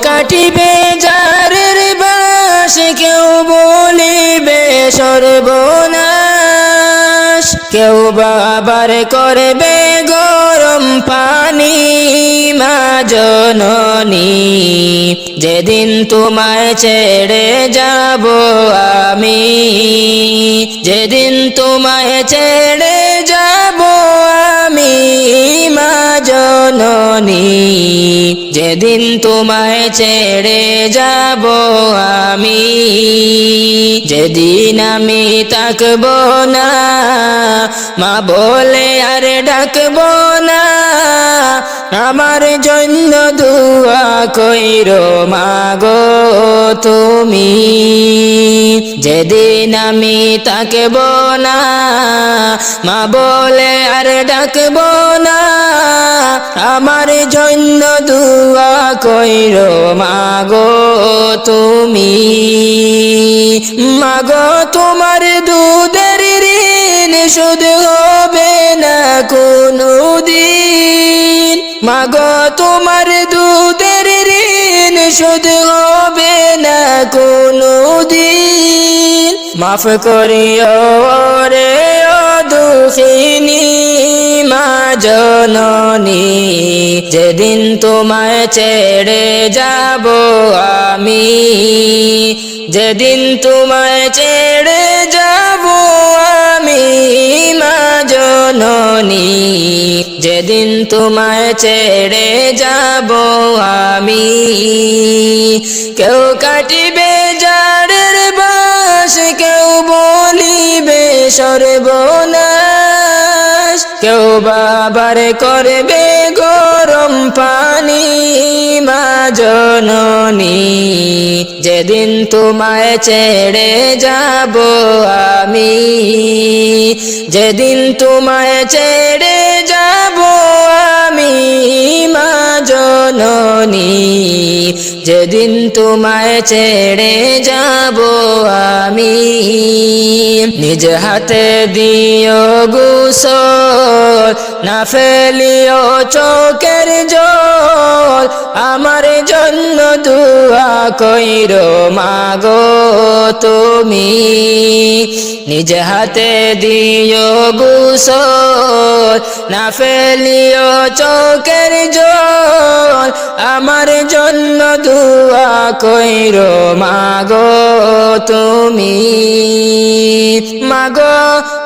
কাটিবে জারের বাস, কেউ বলিবে সর্বনাশ, কেউ বাবার করবে গরম পানি। মা জননী যেদিন তোমায় ছেড়ে যাব আমি, যেদিন তোমায় ছেড়ে যাব আমি, মা জননী যেদিন তোমায় ছেড়ে যাব আমি, যেদিন আমি তাকব না মা বলে আর ডাকব না, আমার জন্য দুআ কইরো মাগো তুমি। যেদিন আমি তাকব না মা বলে আর ডাকব না, আমার জন্য দুআ কইরো মাগো তুমি। মাগো তোমার দুধের ঋণ শোধ হবে না কোনদিন, মাগো তোমার দুধের ঋণ শোধ হবে না কোনদিন। মাফ করিও রে ও দুঃখিনী মা জননী, যেদিন তোমায় ছেড়ে যাব আমি, যেদিন তোমায় ছেড়ে যাব আমি, মা জননী যেদিন তোমায় ছেড়ে যাব আমি। কেউ কাটিবে জাড়ের বাস, কেউ বলিবে সর্বনাশ, কেউ বাবার করবে গরম পানি। মা জননী যেদিন তোমায় ছেড়ে যাব আমি, যেদিন তোমায় ছেড়ে যাব আমি, মা জননী যেদিন তোমায় ছেড়ে যাব আমি। নিজ হাতে দিও গোসল, না ফেলিও চোখের জল, আমার জন্য দুআ কইরো মাগো তুমি। নিজ হাতে দিও গোসল, না ফেলিও চোখের জল, আমার জন্য দুআ কইরো মাগো তুমি। মাগো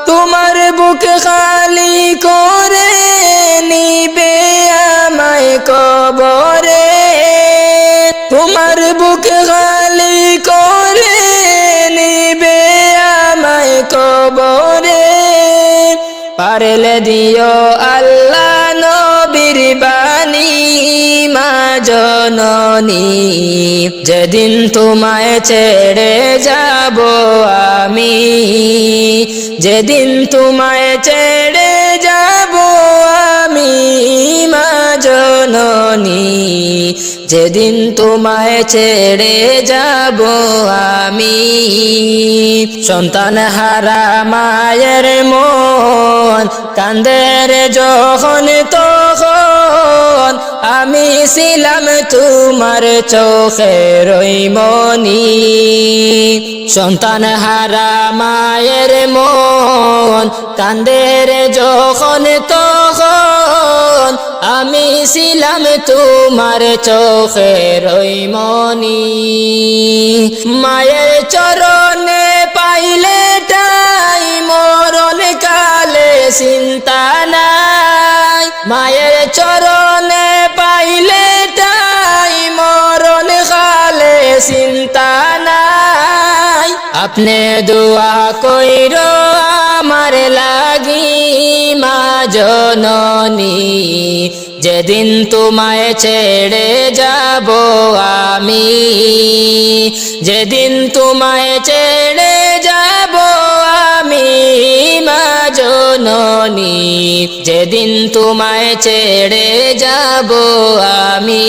তোমার বুক খালি করে নিবে আমায় কবরে, তোমার বুক খালি করে নিবে আমায় কবরে। পারলে দিও আল্লাহ নবীর বাণী মা জননী, যেদিন তোমায় ছেড়ে যাব আমি, যেদিন তোমায় ছেড়ে যাব আমি, মা জননী যেদিন তোমায় ছেড়ে যাব আমি। সন্তান হারা মায়ের মন কান্দে রে যখন তখন, আমি ছিলাম তোমার চোখের মনি। সন্তান হারা মায়ের মন কান্দে রে যখন তখন, আমি ছিলাম তোমার চোখের মনি। মায়ের চরণে পাইলে ঠাই মরণ কালে চিন্তা নাই, মায়ের চরণে পাইলে ঠাই মরণ কালে চিন্তা নাই। আপনি দোয়া কইরো আমার লাগি মা জননী, যেদিন তোমায় ছেড়ে যাব আমি, যেদিন তোমায় ছেড়ে যাব আমি, মা জননী যেদিন তোমায় ছেড়ে যাব আমি।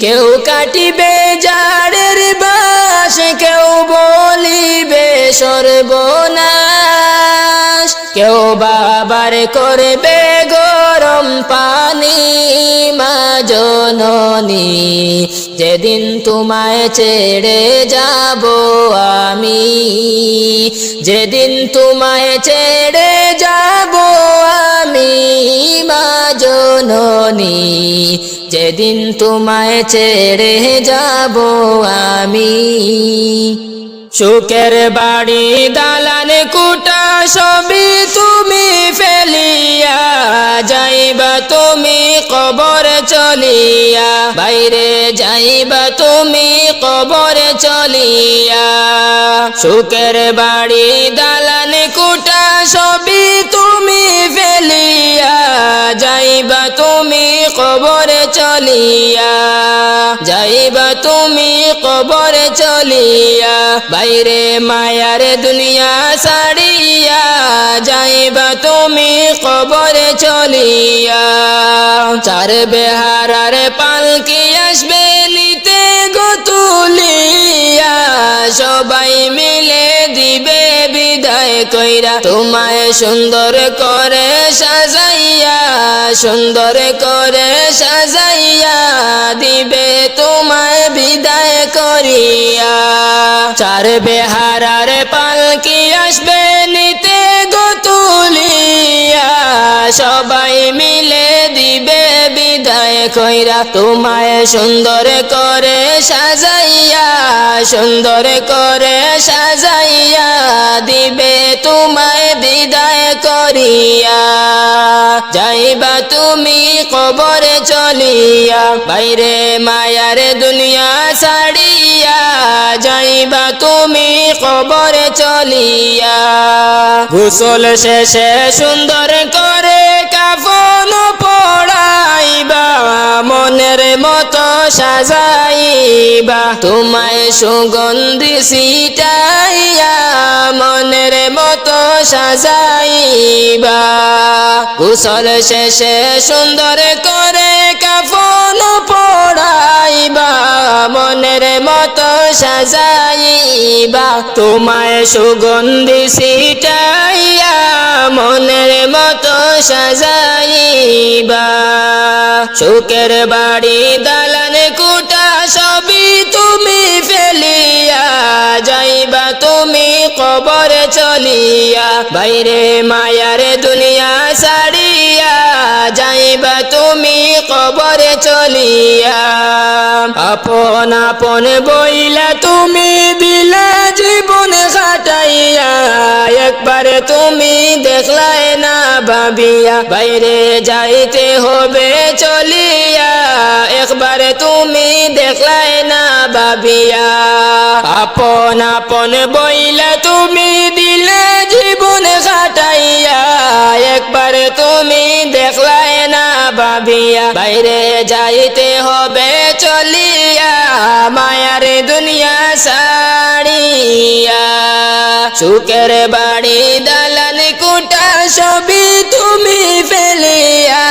কেউ কাটিবে জাড়ের বাস, কেউ বলিবে সর্বনাশ, কেউ বাবার করবে গরম পানি মা জননী যেদিন তোমায় ছেড়ে যাব আমি যেদিন তোমায় ছেড়ে যাব আমি মা জননী যেদিন তোমায় ছেড়ে যাব আমি সুখের বাড়ি দালান কুটা সবই তুমি ফেলিয়া যাইবা তুমি কবর চলিয়া বাইরে যাইবা তুমি কবর চলিয়া সুখের বাড়ি দালান কুটা সবই তুমি ফেলিয়া যাইবা তুমি কবর চলিয়া যাইবা তুমি কবর চলিয়া বাইরে মায়ার দুনিয়া ছাড়িয়া যাইবা তুমি কবর চলিয়া চার বেহারার পালকি আসবে নিতে গো তুলিয়া সবাই মিলে দিবে বিদায় কইরা তোমায় সুন্দর করে সাজাইয়া সুন্দর করে সাজাইয়া দিবে তোমায় বিদায় করিয়া চার বেহারার পালকি আসবে নিতে গো তুলিয়া সবাই মিলে দিবে বিদায় কইরা তোমায় সুন্দর করে সাজাইয়া সুন্দর করে সাজাইয়া দিবে তোমায় বিদায় করিয়া যাইবা তুমি কবরে চলিয়া বাইরে মায়ার দুনিয়া ছাড়িয়া যাইবা তুমি কবরে চলিয়া গোসল শেষে সুন্দর করে কাফন পড়াইবা মনের মতো সাজাইবা তোমায় সুগন্ধি ছিটাইয়া মনের মতো সাজাইবা গোসল শেষে সুন্দর করে কাফন পড়াইবা মনের মতো সাজাইবা তোমায় সুগন্ধি ছিটাইয়া মনের মতো সাজাইবা সুখের বাড়ি দালান কুটা সবই তুমি ফেলিয়া যাইবা তুমি কবর চলিয়া বাইরে মায়ার দুনিয়া ছাড়িয়া যাইবা তুমি কবর চলিয়া আপন আপন বইলা তুমি দিলা জীবন কাটাইয়া একবার তুমি দেখলাই না ভাবিয়া বাইরে যাইতে হবে চলিয়া একবার তুমি দেখলাই না ভাবিয়া আপন আপন বইলা তুমি দিলে জীবন কাটাইয়া একবার তুমি দেখলাই না ভাবিয়া বাইরে যাইতে হবে চলিয়া মায়ার দুনিয়া ছাড়িয়া সুখের বাড়ি দালান কুটা সবই তুমি ফেলিয়া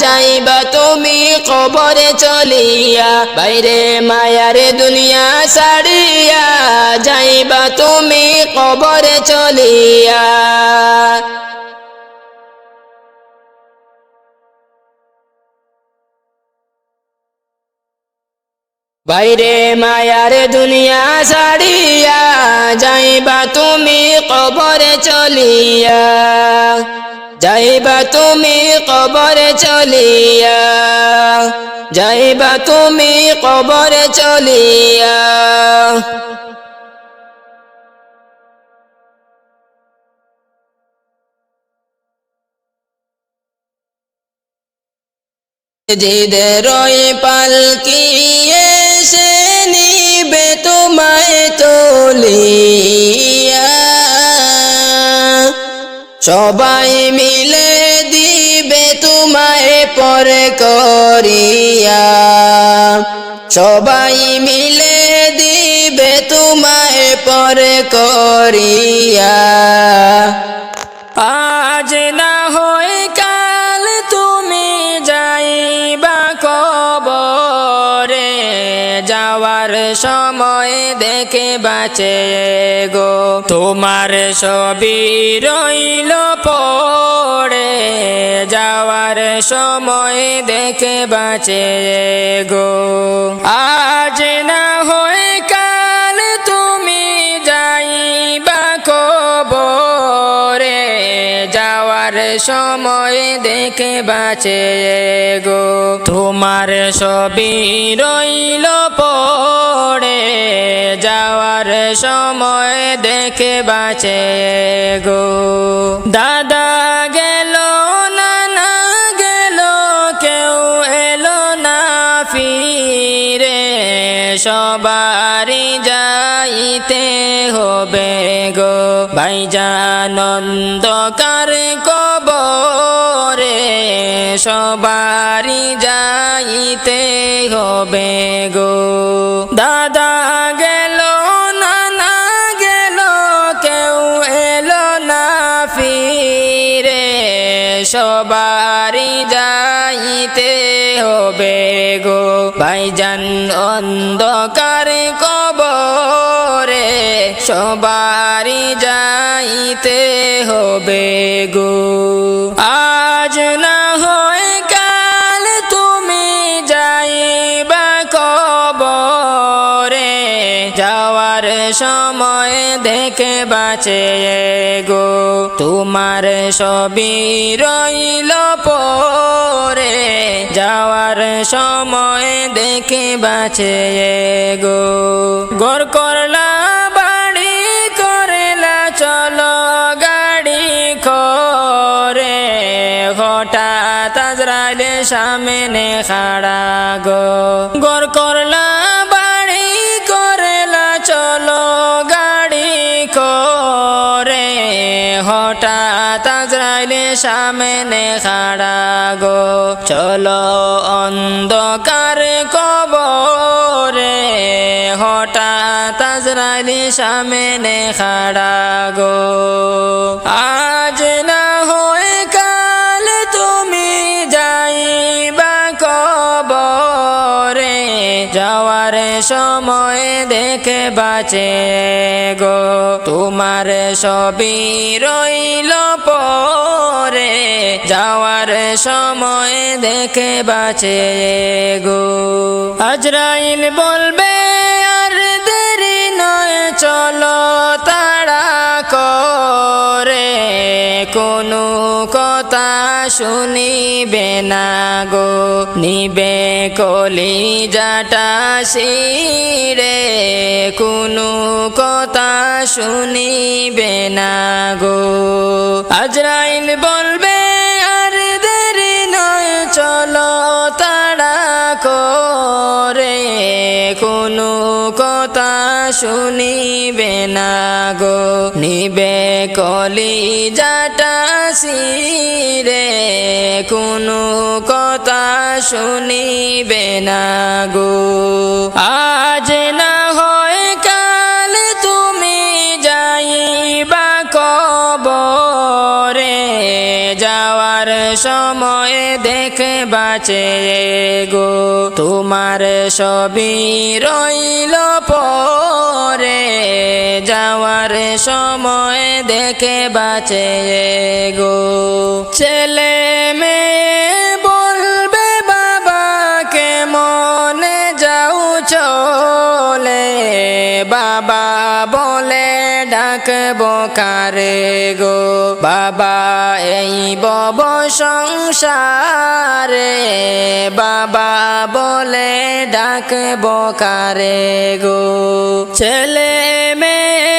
যাইবা তুমি কবরে চলিয়া বাইরে মায়ার দুনিয়া ছাড়িয়া যাইবা তুমি কবরে চলিয়া বাইরে মায়ার দুনিয়া ছাড়িয়া যাইবা তুমি কবরে চলিয়া যাইবা তুমি কবরে চলিয়া যাইবা তুমি কবরে চলিয়া জিদের পালকি এসে নিবে তোমায় তুলিয়া সবাই মিলে দিবে তোমায় পরে করিয়া সবাই মিলে দিবে তোমায় পরে করিয়া আজ না হয় কাল তুমি যাইবা কবরে যাওয়ার সময় দেখে বাঁচে গো তোমার সবই রইল পড়ে যাওয়ার সময় দেখে বাঁচে গো আজ না হয় কাল তুমি যাইবা কবরে যাওয়ার সময় দেখে বাঁচে গো তোমার সবই রইল পড়ে যাওয়ার সময় দেখে বাঁচে গো দাদা গেল নানা গেল কেউ এলো না ফিরে সবারই যাইতে হবে গো ভাইজান অন্ধকার কবরে সবারই যাইতে হবে গো দাদা গেল নানা গেল কেউ এলো না ফিরে সবারই যাইতে হবে গো ভাইজান অন্ধকার কবরে সবারই যাইতে হবে গো আজ না হয় কাল তুমি যাইবা কবরে যাওয়ার সময় দেখে বাঁচে গো তোমার সবই রইল পড়ে যাওয়ার সময় দেখে বাঁচে গো গর করলা বাড়ি করলা চলো গাড়ি করে হঠাৎ আজরাইল সামনে খাড়া গো গর করলা বাড়ি করলা চলো গাড়ি করে হঠাৎ আজরাইল সামনে খাড়া গো চলো অন্ধকার কবরে হঠাৎ আজরাইল সামনে খাড়া গো আজ না হয় কাল তুমি যাইবা কবরে যাওয়ার সময় দেখে বাঁচে গো তোমার সবই রইল পড়ে যাওয়ার সময় দেখে বাঁচে গো আজরাইল বলবে আর দেরি নয় চলো তাড়া করে কোনো কথা শুনিবে না গো নিবে কলিজাটা শিরে কোনো কথা শুনিবে না গো আজরাইল বলবে আর দেরি নয় চলো তাড়া করে কোনো কথা শুনিবে না গো নিবে কলিজাটা শিরে কোনো কথা শুনিবে না গো আজ না হয় কাল তুমি যাইবা কবরে যাওয়ার সময় দেখে বাঁচে গো তোমার সবই রইল পড়ে যাওয়ার সময় দেখে বাঁচে গো ছেলে মেয়ে বলবে বাবাকে মনে যাও চলে বাবা বলে ডাকবো কারে গো বাবা এই বব সংসারে বাবা বলে ডাকবো কারে গো ছেলে মেয়ে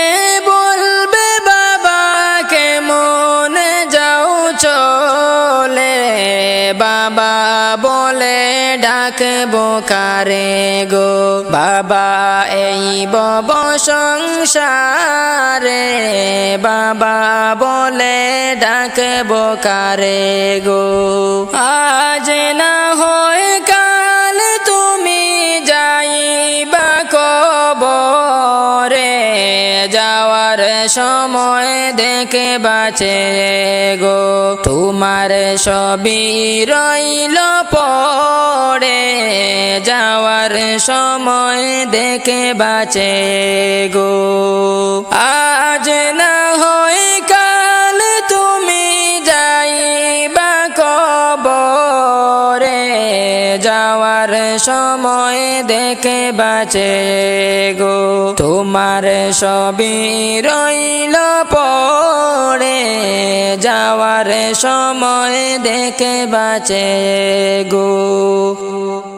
বলবে বাবাকে মনে যাও চলে বাবা বলে ডাকবো কারে গো বাবা এই বব সংসারে বাবা বলে ডাকবো কারে গো আজ না হয় কাল তুমি যাইবা কবরে যাওয়ার সময় দেখে বাঁচে গো তোমার সবই রইল পড়ে যাওয়ার সময় দেখে বাঁচে গো আজ না হয় কাল তুমি যাইবা কবরে যাওয়ার সময় দেখে বাঁচে গো তোমার সবই রইল পড়ে যাওয়ার সময় দেখে বাঁচে গো।